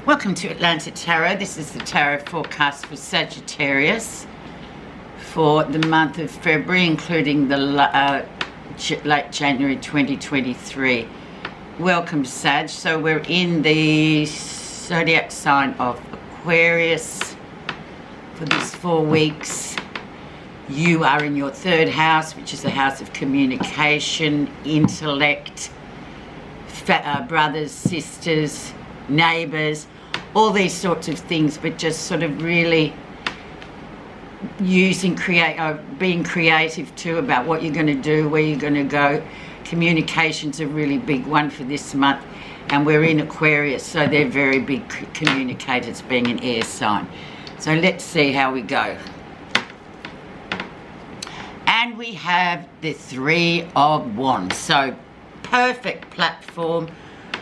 Welcome to Atlantic Tarot. This is the tarot forecast for Sagittarius for the month of February, including the late January 2023. Welcome, Sag. So we're in the zodiac sign of Aquarius for these 4 weeks. You are in your third house, which is the house of communication, intellect, brothers, sisters, neighbours, all these sorts of things, but just sort of really being creative too about what you're going to do, where you're going to go. Communication's a really big one for this month, and we're in Aquarius, so they're very big communicators, being an air sign. So let's see how we go. And we have the Three of Wands, so perfect platform.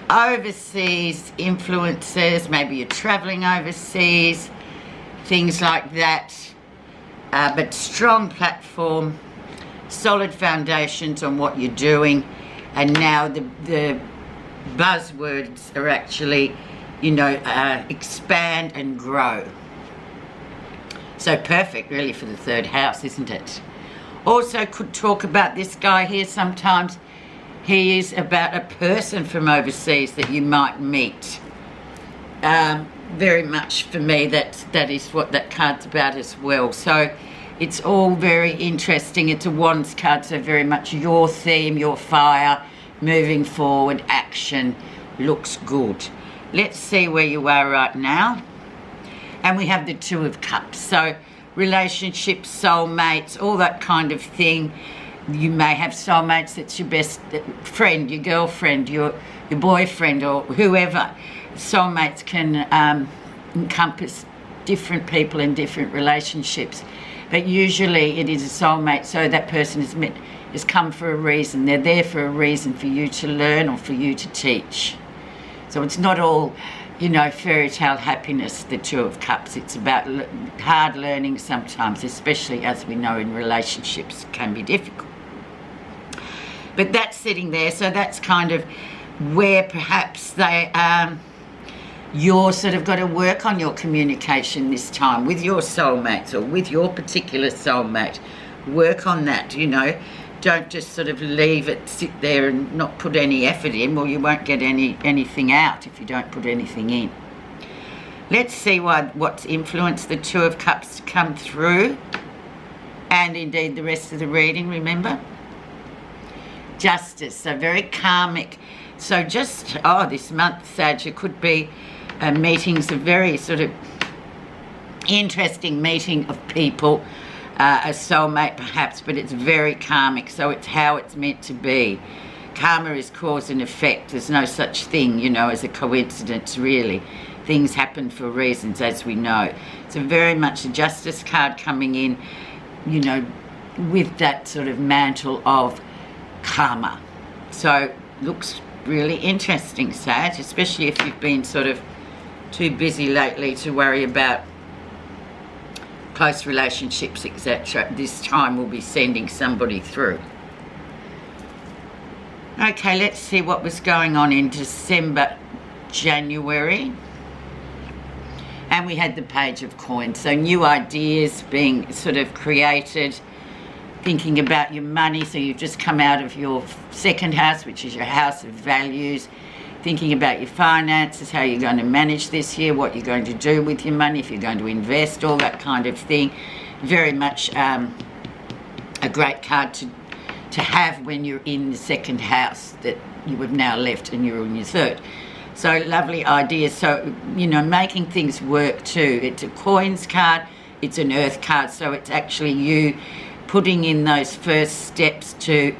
Overseas influences, maybe you're traveling overseas, things like that, but strong platform, solid foundations on what you're doing. And now the buzzwords are actually, expand and grow. So perfect really for the third house, isn't it? Also could talk about this guy here sometimes. He is about a person from overseas that you might meet. Very much for me, that is what that card's about as well. So it's all very interesting. It's a Wands card, so very much your theme, your fire, moving forward, action, looks good. Let's see where you are right now. And we have the Two of Cups. So relationships, soulmates, all that kind of thing. You may have soulmates that's your best friend, your girlfriend, your boyfriend, or whoever. Soulmates can encompass different people in different relationships. But usually it is a soulmate, so that person has come for a reason. They're there for a reason, for you to learn or for you to teach. So it's not all, fairy tale happiness, the Two of Cups. It's about hard learning sometimes, especially as we know in relationships can be difficult. But that's sitting there, so that's kind of where perhaps you're sort of got to work on your communication this time with your soulmates or with your particular soulmate. Work on that, Don't just sort of leave it, sit there and not put any effort in, or you won't get anything out if you don't put anything in. Let's see what's influenced the Two of Cups to come through, and indeed the rest of the reading, remember? Justice, so very karmic. So just, this month, Sag, it could be meetings, a very sort of interesting meeting of people, a soulmate perhaps, but it's very karmic, so it's how it's meant to be. Karma is cause and effect. There's no such thing, as a coincidence, really. Things happen for reasons, as we know. So very much a Justice card coming in, with that sort of mantle of karma. So looks really interesting, Sag, especially if you've been sort of too busy lately to worry about close relationships, etc. This time we'll be sending somebody through. Okay, let's see what was going on in December, January. And we had the Page of Coins. So new ideas being sort of created, thinking about your money. So you've just come out of your second house, which is your house of values. Thinking about your finances, how you're going to manage this year, what you're going to do with your money, if you're going to invest, all that kind of thing. Very much a great card to have when you're in the second house that you have now left and you're in your third. So lovely ideas. So, making things work too. It's a Coins card, it's an Earth card, so it's actually you putting in those first steps to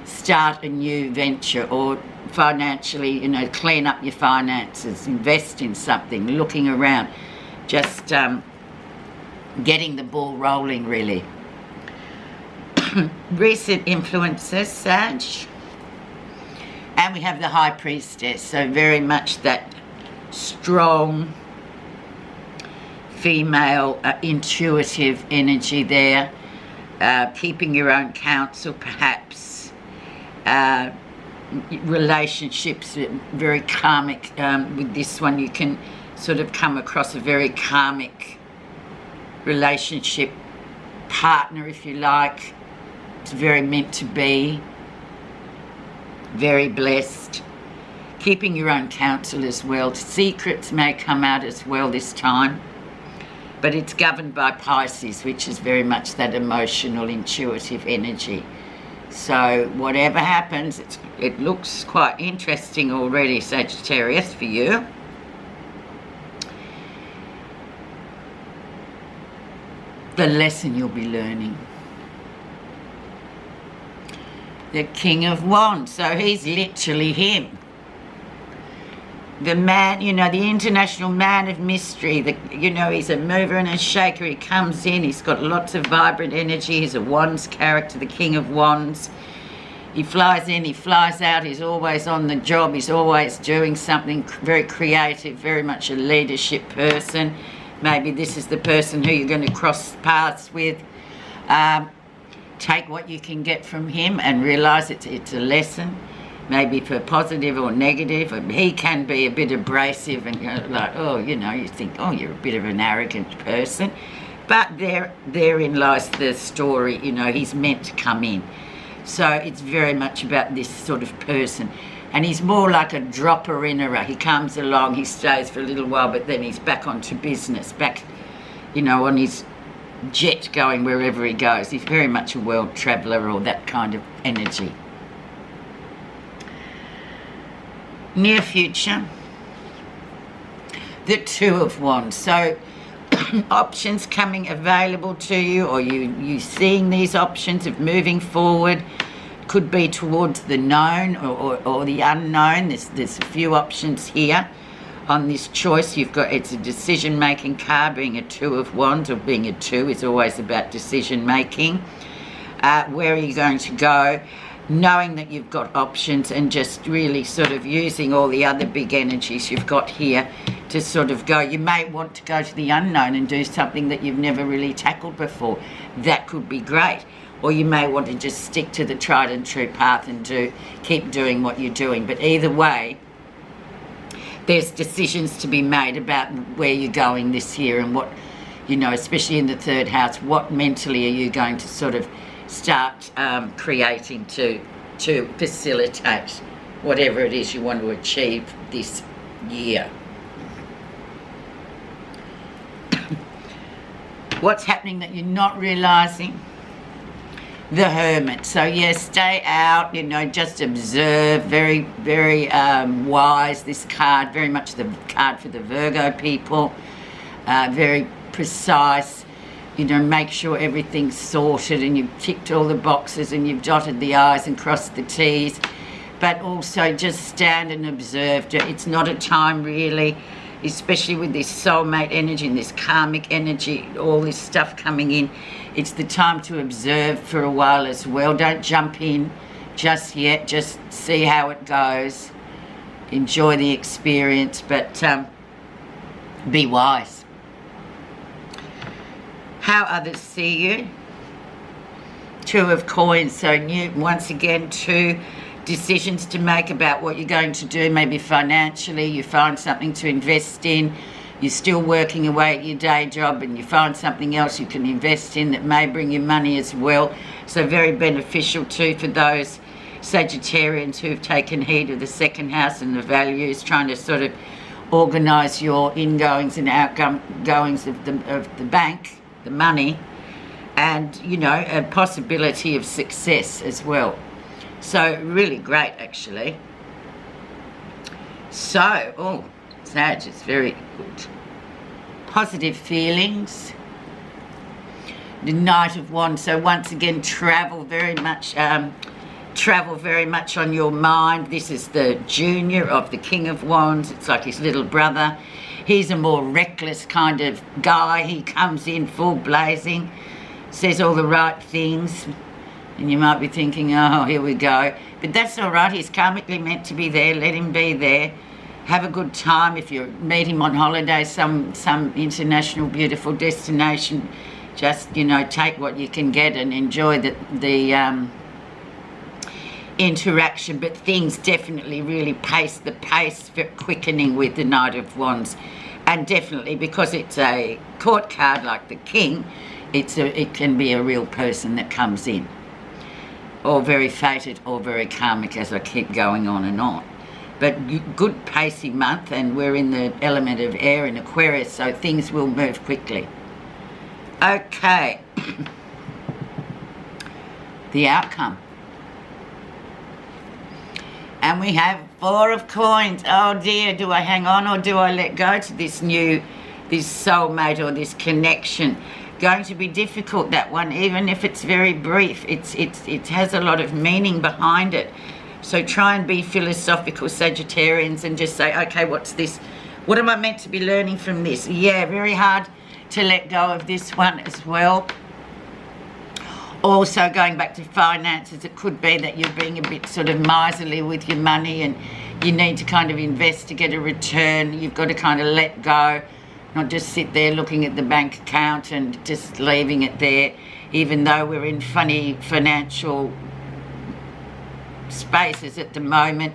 start a new venture, or financially, clean up your finances, invest in something, looking around, just getting the ball rolling, really. Recent influences, Sag. And we have the High Priestess, so very much that strong female intuitive energy there, keeping your own counsel perhaps, relationships, very karmic. With this one you can sort of come across a very karmic relationship partner, if you like. It's very meant to be, very blessed. Keeping your own counsel as well. Secrets may come out as well this time, but it's governed by Pisces, which is very much that emotional, intuitive energy. So whatever happens, it looks quite interesting already, Sagittarius, for you. The lesson you'll be learning. The King of Wands, so he's literally him. The man, you know, the international man of mystery, you know, he's a mover and a shaker. He comes in, he's got lots of vibrant energy. He's a Wands character, the King of Wands. He flies in, he flies out, he's always on the job, he's always doing something very creative, very much a leadership person. Maybe this is the person who you're going to cross paths with. Take what you can get from him and realise it's a lesson, maybe for positive or negative. He can be a bit abrasive and like, oh, you know, you think, oh, you're a bit of an arrogant person. But therein lies the story, you know, he's meant to come in. So it's very much about this sort of person. And he's more like a dropper-innerer. He comes along, he stays for a little while, but then he's back onto business, back, you know, on his jet going wherever he goes. He's very much a world traveller or that kind of energy. Near future, the Two of Wands. So options coming available to you, or you seeing these options of moving forward. Could be towards the known or the unknown. There's a few options here on this choice. You've got, it's a decision making card. Being a Two of Wands or being a two is always about decision making. Where are you going to go? Knowing that you've got options and just really sort of using all the other big energies you've got here to sort of go. You may want to go to the unknown and do something that you've never really tackled before. That could be great. Or you may want to just stick to the tried and true path and keep doing what you're doing. But either way, there's decisions to be made about where you're going this year and what, you know, especially in the third house, what mentally are you going to sort of start creating to facilitate whatever it is you want to achieve this year. What's happening that you're not realising? The Hermit. So yes, stay out, you know, just observe. Very, very wise, this card. Very much the card for the Virgo people. Very precise. You know, make sure everything's sorted and you've ticked all the boxes and you've dotted the I's and crossed the T's. But also just stand and observe. It's not a time really, especially with this soulmate energy and this karmic energy, all this stuff coming in. It's the time to observe for a while as well. Don't jump in just yet. Just see how it goes. Enjoy the experience, but be wise. How others see you. Two of Coins. So once again, two decisions to make about what you're going to do. Maybe financially, you find something to invest in. You're still working away at your day job and you find something else you can invest in that may bring you money as well. So very beneficial too for those Sagittarians who've taken heed of the second house and the values, trying to sort of organise your ingoings and outgoings of the bank, the money, and, you know, a possibility of success as well. So really great actually. So, oh, Sag, it's very good. Positive feelings. The Knight of Wands. So once again, travel very much on your mind. This is the junior of the King of Wands. It's like his little brother. He's a more reckless kind of guy. He comes in full blazing, says all the right things, and you might be thinking, oh, here we go. But that's all right. He's karmically meant to be there. Let him be there. Have a good time. If you meet him on holiday, some international beautiful destination, just, you know, take what you can get and enjoy the interaction. But things definitely really the pace quickening with the Knight of Wands. And definitely, because it's a court card like the King, it can be a real person that comes in, or very fated or very karmic, as I keep going on and on. But good pacey month, and we're in the element of air in Aquarius, so things will move quickly. Okay. The outcome. And we have 4 of coins. Oh dear, do I hang on or do I let go to this soulmate or this connection? Going to be difficult, that one, even if it's very brief. It has a lot of meaning behind it. So try and be philosophical, Sagittarians, and just say, okay, what's this? What am I meant to be learning from this? Yeah, very hard to let go of this one as well. Also, going back to finances, it could be that you're being a bit sort of miserly with your money and you need to kind of invest to get a return. You've got to kind of let go, not just sit there looking at the bank account and just leaving it there, even though we're in funny financial spaces at the moment.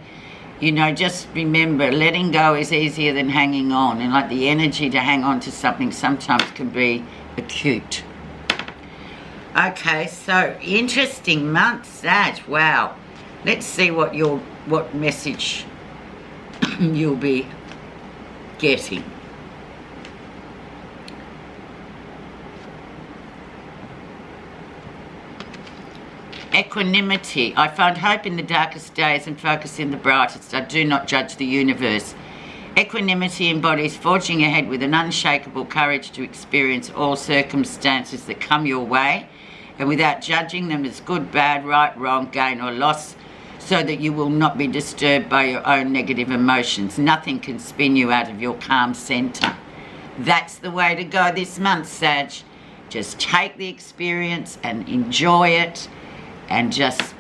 You know, just remember, letting go is easier than hanging on, and like the energy to hang on to something sometimes can be acute. Okay, so interesting month, Sag. Wow. Let's see what message you'll be getting. Equanimity. I find hope in the darkest days and focus in the brightest. I do not judge the universe. Equanimity embodies forging ahead with an unshakable courage to experience all circumstances that come your way, and without judging them as good, bad, right, wrong, gain or loss, so that you will not be disturbed by your own negative emotions. Nothing can spin you out of your calm centre. That's the way to go this month, Sag. Just take the experience and enjoy it, and just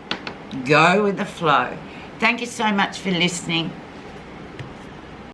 go with the flow. Thank you so much for listening.